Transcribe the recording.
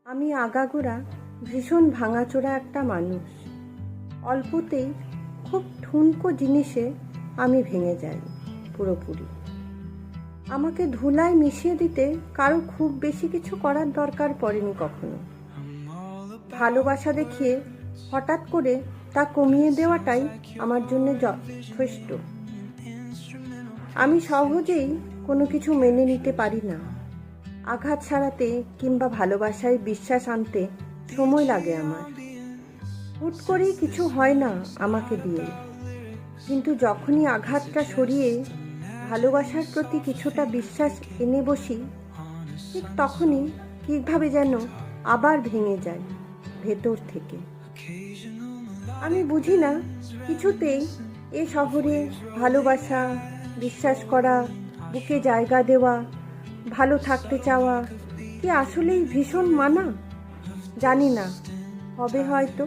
আমি আগাগোড়া ভীষণ ভাঙাচোরা একটা মানুষ। অল্পতেই খুব ঠুনকো জিনিসে আমি ভেঙে যাই পুরোপুরি। আমাকে ধুলায় মিশিয়ে দিতে কারো খুব বেশি কিছু করার দরকার পড়েনি কখনো। ভালোবাসা দেখিয়ে হঠাৎ করে তা কমিয়ে দেওয়াটাই আমার জন্য যথেষ্ট। আমি সহজেই কোনো কিছু মেনে নিতে পারি না। আঘাত সারাতে কিংবা ভালোবাসায় বিশ্বাস আনতে সময় লাগে আমার। হুট করেই কিছু হয় না আমাকে দিয়ে, কিন্তু যখনই আঘাতটা সরিয়ে ভালোবাসার প্রতি কিছুটা বিশ্বাস এনে বসি, ঠিক তখনই কীভাবে যেন আবার ভেঙে যায় ভেতর থেকে। আমি বুঝি না কিছুতেই এ শহরে ভালোবাসা, বিশ্বাস করা, বুকে জায়গা দেওয়া, ভালো থাকতে চাওয়া কি আসলেই ভীষণ মানা? জানি না, হবে হয়তো।